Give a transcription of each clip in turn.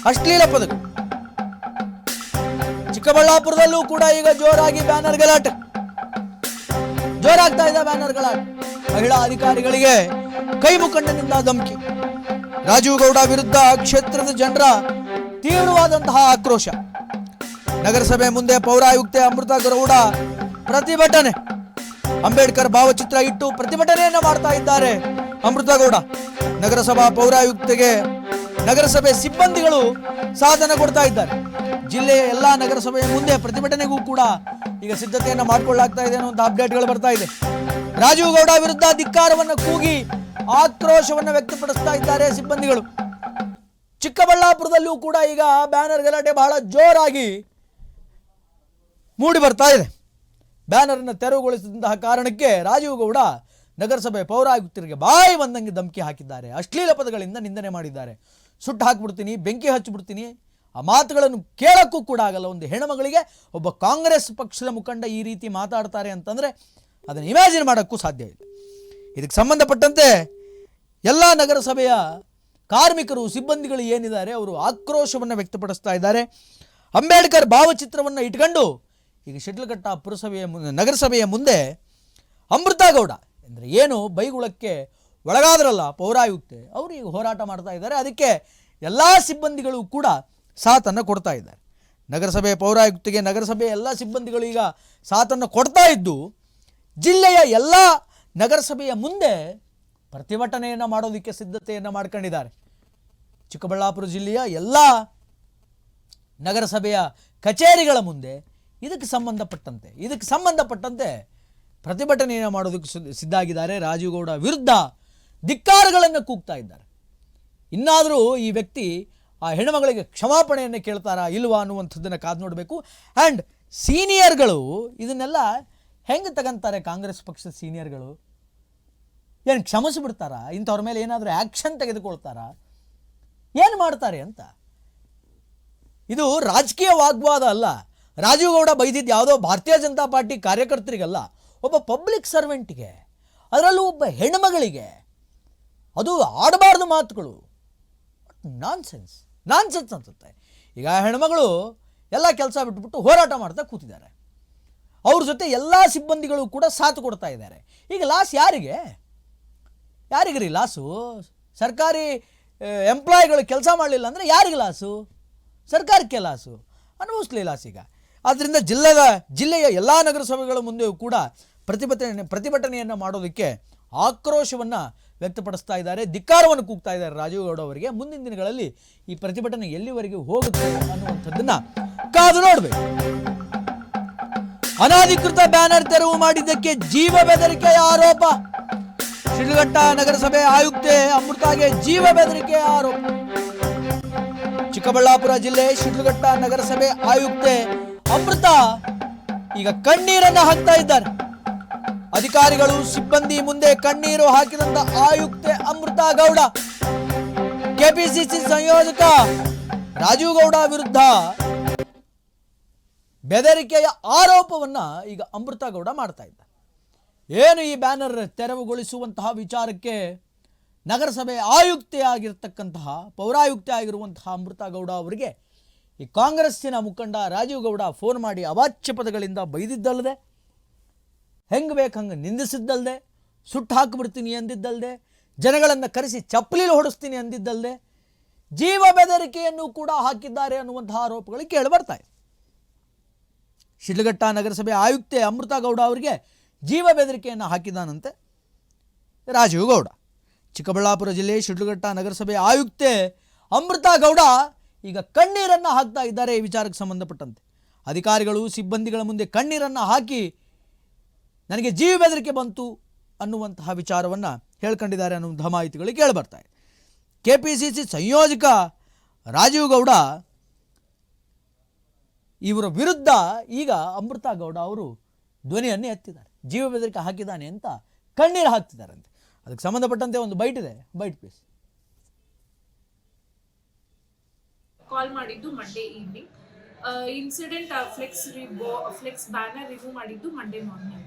ಅಶ್ಲೀಲ ಪದಗಳು. ಚಿಕ್ಕಬಳ್ಳಾಪುರದಲ್ಲೂ ಕೂಡ ಈಗ ಜೋರಾಗಿ ಬ್ಯಾನರ್ ಗಲಾಟೆ ಜೋರಾಗ್ತಾ ಇದೆ. ಬ್ಯಾನರ್ ಗಲಾಟೆ, ಮಹಿಳಾ ಅಧಿಕಾರಿಗಳಿಗೆ ಕೈ ಮುಖಂಡನಿಂದ ಧಮಕಿ. ರಾಜೀವ್ ಗೌಡ ವಿರುದ್ಧ ಕ್ಷೇತ್ರದ ಜನರ ತೀವ್ರವಾದಂತಹ ಆಕ್ರೋಶ. ನಗರಸಭೆ ಮುಂದೆ ಪೌರಾಯುಕ್ತೆ ಅಮೃತ ಗೌಡ ಪ್ರತಿಭಟನೆ. ಅಂಬೇಡ್ಕರ್ ಭಾವಚಿತ್ರ ಇಟ್ಟು ಪ್ರತಿಭಟನೆಯನ್ನ ಮಾಡ್ತಾ ಇದ್ದಾರೆ ಅಮೃತ ಗೌಡ. ನಗರಸಭಾ ಪೌರಾಯುಕ್ತೆಗೆ ನಗರಸಭೆ ಸಿಬ್ಬಂದಿಗಳು ಸಾಧನ ಕೊಡ್ತಾ ಇದ್ದಾರೆ. ಜಿಲ್ಲೆಯ ಎಲ್ಲಾ ನಗರಸಭೆಯ ಮುಂದೆ ಪ್ರತಿಭಟನೆಗೂ ಕೂಡ ಈಗ ಸಿದ್ಧತೆಯನ್ನ ಮಾಡಿಕೊಳ್ಳಲಾಗ್ತಾ ಇದೆ ಅನ್ನುವಂಥ ಅಪ್ಡೇಟ್ಗಳು ಬರ್ತಾ ಇದೆ. ರಾಜೀವ್ ಗೌಡ ವಿರುದ್ಧ ಧಿಕ್ಕಾರವನ್ನು ಕೂಗಿ ಆಕ್ರೋಶವನ್ನು ವ್ಯಕ್ತಪಡಿಸ್ತಾ ಇದ್ದಾರೆ ಸಿಬ್ಬಂದಿಗಳು. ಚಿಕ್ಕಬಳ್ಳಾಪುರದಲ್ಲೂ ಕೂಡ ಈಗ ಬ್ಯಾನರ್ ಗಲಾಟೆ ಬಹಳ ಜೋರಾಗಿ ಮೂಡಿ ಬರ್ತಾ ಇದೆ. ಬ್ಯಾನರ್ ಅನ್ನು ತೆರವುಗೊಳಿಸಿದಂತಹ ಕಾರಣಕ್ಕೆ ರಾಜೀವ್ ಗೌಡ ನಗರಸಭೆ ಪೌರಾಯುಕ್ತರಿಗೆ ಬಾಯಿ ಬಂದಂಗೆ ಧಮಕಿ ಹಾಕಿದ್ದಾರೆ. ಅಶ್ಲೀಲ ಪದಗಳಿಂದ ನಿಂದನೆ ಮಾಡಿದ್ದಾರೆ. ಸುಟ್ಟು ಹಾಕಿಬಿಡ್ತೀನಿ, ಬೆಂಕಿ ಹಚ್ಚಿಬಿಡ್ತೀನಿ, ಆ ಮಾತುಗಳನ್ನು ಕೇಳಕ್ಕೂ ಕೂಡ ಆಗಲ್ಲ. ಒಂದು ಹೆಣ್ಣುಮಗಳಿಗೆ ಒಬ್ಬ ಕಾಂಗ್ರೆಸ್ ಪಕ್ಷದ ಮುಖಂಡ ಈ ರೀತಿ ಮಾತಾಡ್ತಾರೆ ಅಂತಂದರೆ ಅದನ್ನು ಇಮ್ಯಾಜಿನ್ ಮಾಡೋಕ್ಕೂ ಸಾಧ್ಯ ಇಲ್ಲ. ಇದಕ್ಕೆ ಸಂಬಂಧಪಟ್ಟಂತೆ ಎಲ್ಲ ನಗರಸಭೆಯ ಕಾರ್ಮಿಕರು ಸಿಬ್ಬಂದಿಗಳು ಏನಿದ್ದಾರೆ ಅವರು ಆಕ್ರೋಶವನ್ನು ವ್ಯಕ್ತಪಡಿಸ್ತಾ ಇದ್ದಾರೆ. ಅಂಬೇಡ್ಕರ್ ಭಾವಚಿತ್ರವನ್ನು ಇಟ್ಕೊಂಡು ಈಗ ಶಿಡ್ಲಘಟ್ಟ ಪುರಸಭೆಯ ನಗರಸಭೆಯ ಮುಂದೆ ಅಮೃತ ಗೌಡ ಅಂದರೆ ಏನು ಬೈಗುಳಕ್ಕೆ ಒಳಗಾದ್ರಲ್ಲ ಪೌರಾಯುಕ್ತೆ, ಅವರು ಈಗ ಹೋರಾಟ ಮಾಡ್ತಾ ಇದ್ದಾರೆ. ಅದಕ್ಕೆ ಎಲ್ಲ ಸಿಬ್ಬಂದಿಗಳು ಕೂಡ ಸಾಥನ್ನು ಕೊಡ್ತಾ ಇದ್ದಾರೆ. ನಗರಸಭೆ ಪೌರಾಯುಕ್ತೆಗೆ ನಗರಸಭೆಯ ಎಲ್ಲ ಸಿಬ್ಬಂದಿಗಳು ಈಗ ಸಾಥನ್ನು ಕೊಡ್ತಾ ಇದ್ದು ಜಿಲ್ಲೆಯ ಎಲ್ಲ ನಗರಸಭೆಯ ಮುಂದೆ ಪ್ರತಿಭಟನೆಯನ್ನು ಮಾಡೋದಕ್ಕೆ ಸಿದ್ಧತೆಯನ್ನು ಮಾಡ್ಕೊಂಡಿದ್ದಾರೆ. ಚಿಕ್ಕಬಳ್ಳಾಪುರ ಜಿಲ್ಲೆಯ ಎಲ್ಲ ನಗರಸಭೆಯ ಕಚೇರಿಗಳ ಮುಂದೆ ಇದಕ್ಕೆ ಸಂಬಂಧಪಟ್ಟಂತೆ ಪ್ರತಿಭಟನೆಯನ್ನು ಮಾಡೋದಕ್ಕೆ ಸಿದ್ಧಾಗಿದ್ದಾರೆ. ರಾಜೀವ್ ಗೌಡ ವಿರುದ್ಧ ಧಿಕ್ಕಾರಗಳನ್ನು ಕೂಗ್ತಾ ಇದ್ದಾರೆ. ಇನ್ನಾದರೂ ಈ ವ್ಯಕ್ತಿ ಆ ಹೆಣ್ಣುಮಗಳಿಗೆ ಕ್ಷಮಾಪಣೆಯನ್ನು ಕೇಳ್ತಾರಾ ಇಲ್ವಾ ಅನ್ನುವಂಥದ್ದನ್ನು ಕಾದು ನೋಡಬೇಕು. ಆ್ಯಂಡ್ ಸೀನಿಯರ್ಗಳು ಇದನ್ನೆಲ್ಲ ಹೆಂಗೆ ತಗೊಂತಾರೆ? ಕಾಂಗ್ರೆಸ್ ಪಕ್ಷದ ಸೀನಿಯರ್ಗಳು ಏನು ಕ್ಷಮಿಸಿಬಿಡ್ತಾರಾ? ಇಂಥವ್ರ ಮೇಲೆ ಏನಾದರೂ ಆ್ಯಕ್ಷನ್ ತೆಗೆದುಕೊಳ್ತಾರಾ? ಏನು ಮಾಡ್ತಾರೆ ಅಂತ? ಇದು ರಾಜಕೀಯ ವಾಗ್ವಾದ ಅಲ್ಲ. ರಾಜೀವ್ ಗೌಡ ಬೈದಿದ್ದು ಯಾವುದೋ ಭಾರತೀಯ ಜನತಾ ಪಾರ್ಟಿ ಕಾರ್ಯಕರ್ತರಿಗಲ್ಲ, ಒಬ್ಬ ಪಬ್ಲಿಕ್ ಸರ್ವೆಂಟಿಗೆ, ಅದರಲ್ಲೂ ಒಬ್ಬ ಹೆಣ್ಣುಮಗಳಿಗೆ. ಅದು ಆಡಬಾರ್ದು ಮಾತುಗಳು. ನಾನ್ಸೆನ್ಸ್ ಅನ್ಸುತ್ತೆ. ಈಗ ಹೆಣ್ಮಗಳು ಎಲ್ಲ ಕೆಲಸ ಬಿಟ್ಬಿಟ್ಟು ಹೋರಾಟ ಮಾಡ್ತಾ ಕೂತಿದ್ದಾರೆ. ಅವ್ರ ಜೊತೆ ಎಲ್ಲ ಸಿಬ್ಬಂದಿಗಳು ಕೂಡ ಸಾಥ್ ಕೊಡ್ತಾ ಇದ್ದಾರೆ. ಈಗ ಲಾಸ್ ಯಾರಿಗ್ರಿ ಲಾಸು? ಸರ್ಕಾರಿ ಎಂಪ್ಲಾಯಿಗಳು ಕೆಲಸ ಮಾಡಲಿಲ್ಲ ಅಂದರೆ ಯಾರಿಗೆ ಲಾಸು? ಸರ್ಕಾರಕ್ಕೆ ಲಾಸು, ಅನುಭವಿಸ್ಲಿ ಲಾಸ್. ಈಗ ಆದ್ದರಿಂದ ಜಿಲ್ಲೆಯ ಎಲ್ಲ ನಗರಸಭೆಗಳ ಮುಂದೆಯೂ ಕೂಡ ಪ್ರತಿಭಟನೆಯನ್ನು ಮಾಡೋದಕ್ಕೆ ಆಕ್ರೋಶವನ್ನು ವ್ಯಕ್ತಪಡಿಸ್ತಾ ಇದ್ದಾರೆ, ಧಿಕ್ಕಾರವನ್ನು ಕೂಗ್ತಾ ಇದ್ದಾರೆ ರಾಜೀವ್ ಗೌಡ ಅವರಿಗೆ. ಮುಂದಿನ ದಿನಗಳಲ್ಲಿ ಈ ಪ್ರತಿಭಟನೆ ಎಲ್ಲಿವರೆಗೆ ಹೋಗುತ್ತೆ ಅನ್ನುವಂಥದ್ದನ್ನು ಕಾದು ನೋಡಬೇಕು. ಅನಾಧಿಕೃತ ಬ್ಯಾನರ್ ತೆರವು ಮಾಡಿದ್ದಕ್ಕೆ ಜೀವ ಬೆದರಿಕೆಯ ಆರೋಪ. ಶಿಡ್ಲಘಟ್ಟ ನಗರಸಭೆ ಆಯುಕ್ತೆ ಅಮೃತಾಗೆ ಜೀವ ಬೆದರಿಕೆಯ ಆರೋಪ. ಚಿಕ್ಕಬಳ್ಳಾಪುರ ಜಿಲ್ಲೆ ಶಿಡ್ಲಘಟ್ಟ ನಗರಸಭೆ ಆಯುಕ್ತೆ ಅಮೃತ ಈಗ ಕಣ್ಣೀರನ್ನು ಹಾಕ್ತಾ ಇದ್ದಾರೆ. ಅಧಿಕಾರಿಗಳು ಸಿಬ್ಬಂದಿ ಮುಂದೆ ಕಣ್ಣೀರು ಹಾಕಿದಂತ ಆಯುಕ್ತೆ ಅಮೃತ ಗೌಡ ಕೆಪಿಸಿಸಿ ಸಂಯೋಜಕ ರಾಜೀವ್ ಗೌಡ ವಿರುದ್ಧ ಬೆದರಿಕೆಯ ಆರೋಪವನ್ನ ಈಗ ಅಮೃತ ಗೌಡ ಮಾಡ್ತಾ ಇದ್ದಾರೆ. ಏನು ಈ ಬ್ಯಾನರ್ ತೆರವುಗೊಳಿಸುವಂತಹ ವಿಚಾರಕ್ಕೆ ನಗರಸಭೆ ಆಯುಕ್ತೆ ಆಗಿರತಕ್ಕಂತಹ ಪೌರಾಯುಕ್ತೆ ಆಗಿರುವಂತಹ ಅಮೃತ ಗೌಡ ಅವರಿಗೆ ಈ ಕಾಂಗ್ರೆಸ್ಸಿನ ಮುಖಂಡ ರಾಜೀವ್ ಗೌಡ ಫೋನ್ ಮಾಡಿ ಅವಾಚ್ಯ ಪದಗಳಿಂದ ಬೈದಿದ್ದಲ್ಲದೆ, ಹೆಂಗೆ ಬೇಕು ಹಂಗೆ ನಿಂದಿಸಿದ್ದಲ್ಲದೆ, ಸುಟ್ಟು ಹಾಕಿಬಿಡ್ತೀನಿ ಅಂದಿದ್ದಲ್ಲದೆ, ಜನಗಳನ್ನು ಕರೆಸಿ ಚಪ್ಪಲಿಲಿ ಹೊಡಿಸ್ತೀನಿ ಅಂದಿದ್ದಲ್ಲದೆ, ಜೀವ ಬೆದರಿಕೆಯನ್ನು ಕೂಡ ಹಾಕಿದ್ದಾರೆ ಅನ್ನುವಂತಹ ಆರೋಪಗಳು ಕೇಳಿ ಬರ್ತಾ ಇದೆ. ಶಿಡ್ಲಘಟ್ಟ ನಗರಸಭೆ ಆಯುಕ್ತೆ ಅಮೃತ ಗೌಡ ಅವರಿಗೆ ಜೀವ ಬೆದರಿಕೆಯನ್ನು ಹಾಕಿದಾನಂತೆ ರಾಜೀವ್ ಗೌಡ. ಚಿಕ್ಕಬಳ್ಳಾಪುರ ಜಿಲ್ಲೆ ಶಿಡ್ಲಘಟ್ಟ ನಗರಸಭೆ ಆಯುಕ್ತೆ ಅಮೃತ ಗೌಡ ಈಗ ಕಣ್ಣೀರನ್ನು ಹಾಕ್ತಾ ಇದ್ದಾರೆ. ಈ ವಿಚಾರಕ್ಕೆ ಸಂಬಂಧಪಟ್ಟಂತೆ ಅಧಿಕಾರಿಗಳು ಸಿಬ್ಬಂದಿಗಳ ಮುಂದೆ ಕಣ್ಣೀರನ್ನು ಹಾಕಿ ನನಗೆ ಜೀವ ಬೆದರಿಕೆ ಬಂತು ಅನ್ನುವಂತಹ ವಿಚಾರವನ್ನು ಹೇಳ್ಕೊಂಡಿದ್ದಾರೆ ಅನ್ನುವಂತಹ ಮಾಹಿತಿಗಳು ಕೇಳಿಬರ್ತಾ ಇದೆ. ಕೆಪಿಸಿಸಿ ಸಂಯೋಜಕ ರಾಜೀವ್ ಗೌಡ ಇವರ ವಿರುದ್ಧ ಈಗ ಅಮೃತ ಗೌಡ ಅವರು ಧ್ವನಿಯನ್ನೇ ಎತ್ತಿದ್ದಾರೆ. ಜೀವ ಬೆದರಿಕೆ ಹಾಕಿದ್ದಾನೆ ಅಂತ ಕಣ್ಣೀರು ಹಾಕ್ತಿದ್ದಾರಂತೆ. ಅದಕ್ಕೆ ಸಂಬಂಧಪಟ್ಟಂತೆ ಒಂದು ಬೈಟ್ ಇದೆ, ಬೈಟ್ ಪ್ಲೀಸ್. ಕಾಲ್ ಮಾಡಿದ್ದು Monday evening. Incident flex banner remove ಮಾಡಿದ್ದು ಮಂಡೇ ಮಾರ್ನಿಂಗ್.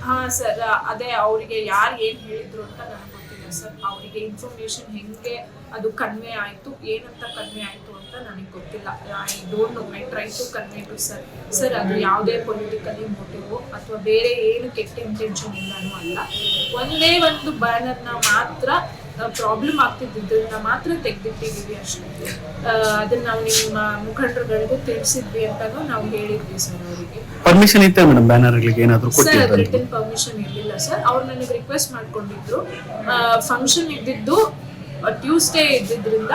ಹಾ ಸರ್, ಅದೇ ಅವರಿಗೆ ಯಾರು ಏನ್ ಹೇಳಿದ್ರು ಅಂತ ನನಗೆ ಗೊತ್ತಿಲ್ಲ. ಮಾಡಿದ್ದೆ ಸರ್. ಅವರಿಗೆ ಇನ್ಫಾರ್ಮೇಶನ್ ಹೆಂಗೆ ಅದು ಕನ್ವೆ ಆಯಿತು, ಏನಂತ ಕನ್ವೆ ಆಯಿತು ಅಂತ ನನಗೆ ಗೊತ್ತಿಲ್ಲ. I don't know. I try to convey to sir ಅದು ಯಾವುದೇ ಪೊಲಿಟಿಕಲಿ ಮೋಟಿವ್ ಅಥವಾ ಬೇರೆ ಏನು ಕೆಟ್ಟ ಇಂಟೆನ್ಷನ್ ಇಲ್ಲನೂ ಅಲ್ಲ. ಒಂದೇ ಒಂದು ಬ್ಯಾನರ್ನ ಮಾತ್ರ ಪ್ರಾಬ್ಲಮ್ ಆಗ್ತಿದ್ದರಿಂದ ಮಾತ್ರ ತೆಗೆದಿಟ್ಟಿದ್ದೀವಿ ಅಷ್ಟೇ. ಅದನ್ನ ನಾವು ನಿಮ್ಮ ಮುಖಂಡರುಗಳಿಗೂ ತಿಳಿಸಿದ್ವಿ ಅಂತಾನು ನಾವು ಹೇಳಿದ್ವಿ ಸರ್ ಅವರಿಗೆ. ಪರ್ಮಿಷನ್ ಇತ್ತೆ ಮೇಡಮ್ ಬ್ಯಾನರ್ಗಳಿಗೆ ಏನಾದರೂ ಸರ್ ಕೊಟ್ಟಿದ್ದಾರೆ? ರಿಟರ್ನ್ ಪರ್ಮಿಷನ್ ಇರಲಿಲ್ಲ ಸರ್. ಅವ್ರು ನನಗೆ ರಿಕ್ವೆಸ್ಟ್ ಮಾಡ್ಕೊಂಡಿದ್ರು. ಫಂಕ್ಷನ್ ಇದ್ದಿದ್ದು ಟ್ಯೂಸ್ಡೇ ಇದ್ದಿದ್ರಿಂದ,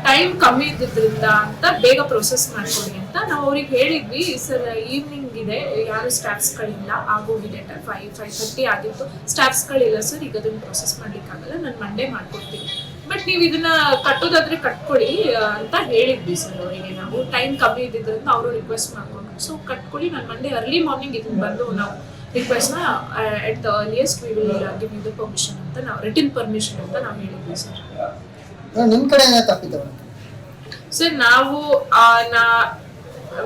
ಟೈಮ್ ಕಮ್ಮಿ ಇದ್ದಿದ್ರಿಂದ ಅಂತ ಬೇಗ ಪ್ರೊಸೆಸ್ ಮಾಡ್ಕೊಡಿ ಅಂತ ನಾವು ಅವ್ರಿಗೆ ಹೇಳಿದ್ವಿ. ಸರ್ ಈವ್ನಿಂಗ್ ಇದೆ, ಯಾರು ಸ್ಟಾಫ್ಸ್ಗಳಿಲ್ಲ, ಆಗೋಗಿದೆ 5:30 ಆಗಿತ್ತು, ಸ್ಟಾಫ್ಸ್ಗಳಿಲ್ಲ ಸರ್, ಈಗ ಅದನ್ನು ಪ್ರೊಸೆಸ್ ಮಾಡ್ಲಿಕ್ಕಾಗಲ್ಲ, ನಾನು ಮಂಡೇ ಮಾಡ್ಕೊಡ್ತೀನಿ, ಬಟ್ ನೀವು ಇದನ್ನ ಕಟ್ಟೋದಾದ್ರೆ ಕಟ್ಕೊಳ್ಳಿ ಅಂತ ಹೇಳಿದ್ವಿ ಸರ್ ಅವರಿಗೆ. ನಾವು ಟೈಮ್ ಕಮ್ಮಿ ಇದ್ದಿದ್ರಿಂದ ಅವರು ರಿಕ್ವೆಸ್ಟ್ ಮಾಡ್ಕೊಂಡ್ರು. ಸೊ ಕಟ್ಕೊಳ್ಳಿ, ನಾನು ಮಂಡೇ ಅರ್ಲಿ ಮಾರ್ನಿಂಗ್ ಇದನ್ನ ಬಂದು ನಾವು ರಿಕ್ವೆಸ್ಟ್ನ at the earliest we will give you the permission ಅಂತ ನಾವು, ರಿಟರ್ನ್ ಪರ್ಮಿಷನ್ ಅಂತ ನಾವು ಹೇಳಿದ್ವಿ ಸರ್. ನಿಮ್ಮ ಕಡೆ ಏನಾದ್ರು ತಪ್ಪಿದ್ದವ ಸರ್? ನಾವು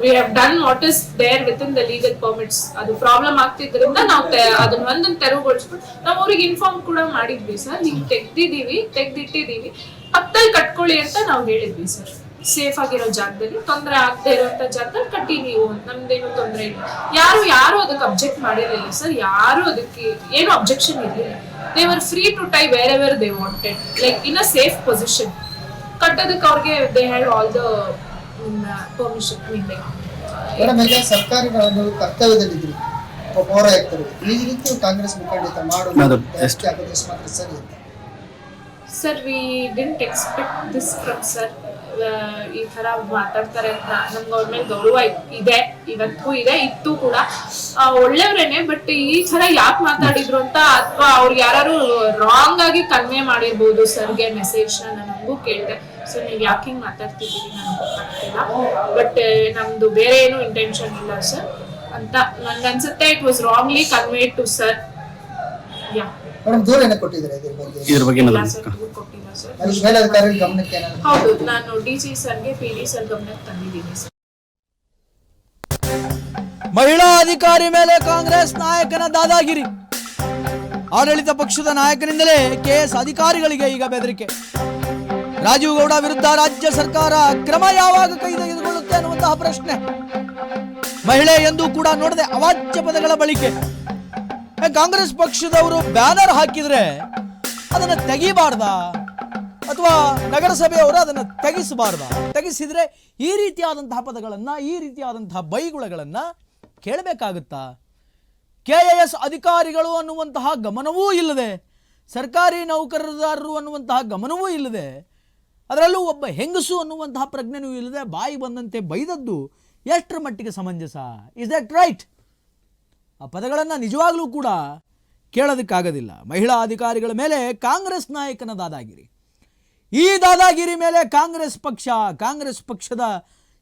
we have done what is there within the legal permits. ಅದು ಪ್ರಾಬ್ಲಮ್ ಆಗ್ತಿದ್ರಿಂದ ನಾವು ಅದನ್ನ ಒಂದೊಂದು ತೆರವುಗೊಳಿಸ್ಬಿಟ್ಟು ನಾವು ಅವ್ರಿಗೆ ಇನ್ಫಾರ್ಮ್ ಕೂಡ ಮಾಡಿದ್ವಿ ಸರ್. ಹಿಂಗೆ ತೆಗ್ದಿಟ್ಟಿದೀವಿ, ಪಕ್ಕದಲ್ಲಿ ಕಟ್ಕೊಳ್ಳಿ ಅಂತ ನಾವು ಹೇಳಿದ್ವಿ ಸರ್. ಸೇಫ್ ಆಗಿರೋ ಜಾಗದಲ್ಲಿ, ತೊಂದರೆ ಆಗದೆ ಇರುವಂತ ಜಾಗದಲ್ಲಿ ಕಟ್ಟಿ ನೀವು, ನಮ್ದೇನು ತೊಂದರೆ ಇಲ್ಲ. ಯಾರು ಅದಕ್ಕೆ ಅಬ್ಜೆಕ್ಟ್ ಮಾಡಿರಲಿಲ್ಲ ಸರ್. ಯಾರು ಅದಕ್ಕೆ ಏನು ಅಬ್ಜೆಕ್ಷನ್ ಇರಲಿಲ್ಲ. They were free to tie wherever they wanted, like in a safe position. ಕಟ್ಟೋದಕ್ಕೆ ಅವ್ರಿಗೆ they had all the permission. Madam, ಈಗ ಸರ್ಕಾರಿ ಒಂದು ಕರ್ತವ್ಯದಲ್ಲಿದ್ರಿ, ಪೌರಾಯುಕ್ತರು, ಈ ರೀತಿ ಕಾಂಗ್ರೆಸ್ ಮುಖಂಡಿತ ಮಾಡೋದು ಜಾಸ್ತಿ ಆಗೋದು ಎಷ್ಟು ಮಾತ್ರ ಸರಿ ಅಂತ? Sir we didn't expect this from sir. ಈ ತರ ಮಾತಾಡ್ತಾರೆ ಅಂತ ನಮ್ಗೆ ಅವ್ರ ಮೇಲೆ ಗೌರವ ಇದೆ, ಇವತ್ತು ಇದೆ, ಇತ್ತು ಕೂಡ, ಒಳ್ಳೆಯವ್ರೇನೆ. ಬಟ್ ಈ ತರ ಯಾಕೆ ಮಾತಾಡಿದ್ರು ಅಂತ, ಅಥವಾ ಅವ್ರಿಗೆ ಯಾರು ರಾಂಗ್ ಆಗಿ ಕನ್ವೆ ಮಾಡಿರ್ಬೋದು ಸರ್ಗೆ ಮೆಸೇಜ್, ನನಗೂ ಕೇಳಿದೆ. ಸೊ ನೀವು ಯಾಕೆ ಹಿಂಗೆ ಮಾತಾಡ್ತಿದ್ದೀರಿ ನನಗೆ ಗೊತ್ತಾಗ್ತಿಲ್ಲ, ಬಟ್ ನಮ್ದು ಬೇರೆ ಏನು ಇಂಟೆನ್ಷನ್ ಇಲ್ಲ ಸರ್ ಅಂತ ನನ್ಗನ್ಸುತ್ತೆ. It was wrongly conveyed to sir. Yeah madam, ದೂರ ಏನಕ್ಕೆ ಕೊಟ್ಟಿದ್ದಾರೆ ಇದ್ರ ಬಗ್ಗೆ? ಕೊಟ್ಟಿಲ್ಲ ಸರ್. ಅದಕ್ಕೆ ಮೇಲಧಿಕಾರಿಗಳ ಗಮನಕ್ಕೆ ಏನಾದ್ರು? ಹೌದು, ನಾನು ಡಿ.ಸಿ ಸರ್ಗೆ, PD ಸರ್ ಗಮನಕ್ಕೆ ತಂದಿದ್ದೀನಿ ಸರ್. ಮಹಿಳಾ ಅಧಿಕಾರಿ ಮೇಲೆ ಕಾಂಗ್ರೆಸ್ ನಾಯಕನ ದಾದಾಗಿರಿ. ಆಡಳಿತ ಪಕ್ಷದ ನಾಯಕನಿಂದಲೇ KS ಅಧಿಕಾರಿಗಳಿಗೆ ಈಗ ಬೆದರಿಕೆ. ರಾಜೀವ್ ಗೌಡ ವಿರುದ್ಧ ರಾಜ್ಯ ಸರ್ಕಾರ ಕ್ರಮ ಯಾವಾಗ ಕೈ ತೆಗೆದುಕೊಳ್ಳುತ್ತೆ ಅನ್ನುವಂತಹ ಪ್ರಶ್ನೆ. ಮಹಿಳೆ ಎಂದು ಕೂಡ ನೋಡದೆ ಅವಾಚ್ಯ ಪದಗಳ ಬಳಿಕೆ. ಕಾಂಗ್ರೆಸ್ ಪಕ್ಷದವರು ಬ್ಯಾನರ್ ಹಾಕಿದ್ರೆ ಅದನ್ನ ತೆಗಿಬಾರ್ದ, ಅಥವಾ ನಗರಸಭೆಯವರು ಅದನ್ನ ತೆಗಿಸಬಾರ್ದ? ತೆಗಿಸಿದ್ರೆ ಈ ರೀತಿಯಾದಂತಹ ಪದಗಳನ್ನ, ಈ ರೀತಿಯಾದಂತಹ ಬೈಗುಳಗಳನ್ನ ಕೇಳಬೇಕಾಗುತ್ತಾ? KIS ಅಧಿಕಾರಿಗಳು ಅನ್ನುವಂತಹ ಗಮನವೂ ಇಲ್ಲದೆ, ಸರ್ಕಾರಿ ನೌಕರದಾರರು ಅನ್ನುವಂತಹ ಗಮನವೂ ಇಲ್ಲದೆ, ಅದರಲ್ಲೂ ಒಬ್ಬ ಹೆಂಗಸು ಅನ್ನುವಂತಹ ಪ್ರಜ್ಞೆನೂ ಇಲ್ಲದೆ ಬಾಯಿ ಬಂದಂತೆ ಬೈದದ್ದು ಎಷ್ಟರ ಮಟ್ಟಿಗೆ ಸಮಂಜಸ? Is that right? ಆ ಪದಗಳನ್ನು ನಿಜವಾಗ್ಲೂ ಕೂಡ ಕೇಳೋದಕ್ಕಾಗೋದಿಲ್ಲ. ಮಹಿಳಾ ಅಧಿಕಾರಿಗಳ ಮೇಲೆ ಕಾಂಗ್ರೆಸ್ ನಾಯಕನ ದಾದಾಗಿರಿ. ಈ ದಾದಾಗಿರಿ ಮೇಲೆ ಕಾಂಗ್ರೆಸ್ ಪಕ್ಷದ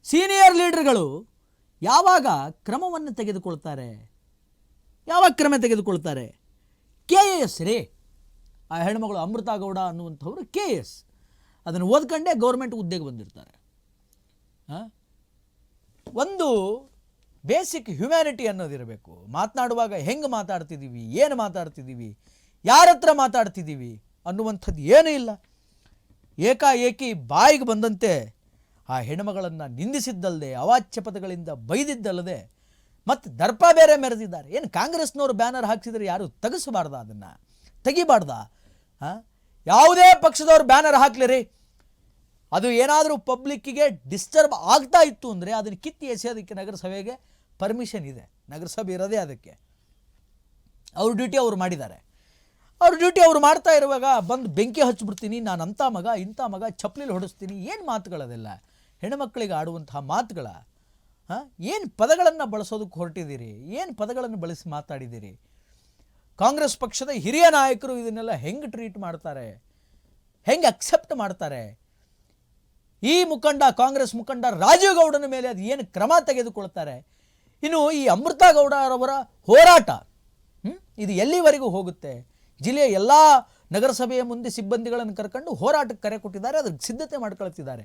ಸೀನಿಯರ್ ಲೀಡರ್ಗಳು ಯಾವಾಗ ಕ್ರಮವನ್ನು ತೆಗೆದುಕೊಳ್ತಾರೆ? ಯಾವಾಗ ಕ್ರಮ ತೆಗೆದುಕೊಳ್ತಾರೆ? KIS ರೇ, ಆ ಹೆಣ್ಮಗಳು ಅಮೃತಾ ಗೌಡ ಅನ್ನುವಂಥವ್ರು KIS, ಅದನ್ನು ಓದ್ಕೊಂಡೇ ಗೌರ್ಮೆಂಟ್ ಹುದ್ದೆಗೆ ಬಂದಿರ್ತಾರೆ. ಒಂದು ಬೇಸಿಕ್ ಹ್ಯುಮ್ಯಾನಿಟಿ ಅನ್ನೋದಿರಬೇಕು. ಮಾತನಾಡುವಾಗ ಹೆಂಗೆ ಮಾತಾಡ್ತಿದ್ದೀವಿ, ಏನು ಮಾತಾಡ್ತಿದ್ದೀವಿ, ಯಾರ ಹತ್ರ ಮಾತಾಡ್ತಿದ್ದೀವಿ ಅನ್ನುವಂಥದ್ದು ಏನೂ ಇಲ್ಲ. ಏಕಾಏಕಿ ಬಾಯಿಗೆ ಬಂದಂತೆ ಆ ಹೆಣ್ಣುಮಗಳನ್ನು ನಿಂದಿಸಿದ್ದಲ್ಲದೆ, ಅವಾಚ್ಯ ಪದಗಳಿಂದ ಬೈದಿದ್ದಲ್ಲದೆ, ಮತ್ತು ದರ್ಪ ಬೇರೆ ಮೆರೆದಿದ್ದಾರೆ. ಏನು ಕಾಂಗ್ರೆಸ್ನವರು ಬ್ಯಾನರ್ ಹಾಕ್ಸಿದ್ರೆ ಯಾರು ತೆಗೆಸಬಾರ್ದ? ಅದನ್ನು ತೆಗಿಬಾರ್ದ? ಯಾವುದೇ ಪಕ್ಷದವ್ರು ಬ್ಯಾನರ್ ಹಾಕ್ಲಿರಿ, ಅದು ಏನಾದರೂ ಪಬ್ಲಿಕ್ಕಿಗೆ ಡಿಸ್ಟರ್ಬ್ ಆಗ್ತಾ ಇತ್ತು ಅಂದರೆ ಅದನ್ನು ಕಿತ್ತಿ ಎಸೆಯೋದಕ್ಕೆ ನಗರಸಭೆಗೆ ಪರ್ಮಿಷನ್ ಇದೆ. ನಗರಸಭೆ ಇರೋದೇ ಅದಕ್ಕೆ. ಅವ್ರ ಡ್ಯೂಟಿ ಅವರು ಮಾಡಿದ್ದಾರೆ. ಅವ್ರ ಡ್ಯೂಟಿ ಅವರು ಮಾಡ್ತಾ ಇರುವಾಗ ಬಂದು ಬೆಂಕಿ ಹಚ್ಚಿಬಿಡ್ತೀನಿ, ನಾನು ಅಂಥ ಮಗ ಇಂಥ ಮಗ, ಚಪ್ಪಲಿಲಿ ಹೊಡಿಸ್ತೀನಿ, ಏನು ಮಾತುಗಳದೆಲ್ಲ? ಹೆಣ್ಣುಮಕ್ಕಳಿಗೆ ಆಡುವಂತಹ ಮಾತುಗಳ? ಏನು ಪದಗಳನ್ನು ಬಳಸೋದಕ್ಕೆ ಹೊರಟಿದ್ದೀರಿ? ಏನು ಪದಗಳನ್ನು ಬಳಸಿ ಮಾತಾಡಿದ್ದೀರಿ? ಕಾಂಗ್ರೆಸ್ ಪಕ್ಷದ ಹಿರಿಯ ನಾಯಕರು ಇದನ್ನೆಲ್ಲ ಹೆಂಗೆ ಟ್ರೀಟ್ ಮಾಡ್ತಾರೆ, ಹೆಂಗೆ ಅಕ್ಸೆಪ್ಟ್ ಮಾಡ್ತಾರೆ? ಈ ಕಾಂಗ್ರೆಸ್ ಮುಖಂಡ ರಾಜೀವ್ ಗೌಡನ ಮೇಲೆ ಅದು ಏನು ಕ್ರಮ ತೆಗೆದುಕೊಳ್ತಾರೆ? ಇನ್ನು ಈ ಅಮೃತಾ ಗೌಡರವರ ಹೋರಾಟ ಇದು ಎಲ್ಲಿವರೆಗೂ ಹೋಗುತ್ತೆ? ಜಿಲ್ಲೆಯ ಎಲ್ಲ ನಗರಸಭೆಯ ಮುಂದೆ ಸಿಬ್ಬಂದಿಗಳನ್ನು ಕರ್ಕೊಂಡು ಹೋರಾಟಕ್ಕೆ ಕರೆ ಕೊಟ್ಟಿದ್ದಾರೆ, ಅದಕ್ಕೆ ಸಿದ್ಧತೆ ಮಾಡ್ಕೊಳ್ತಿದ್ದಾರೆ.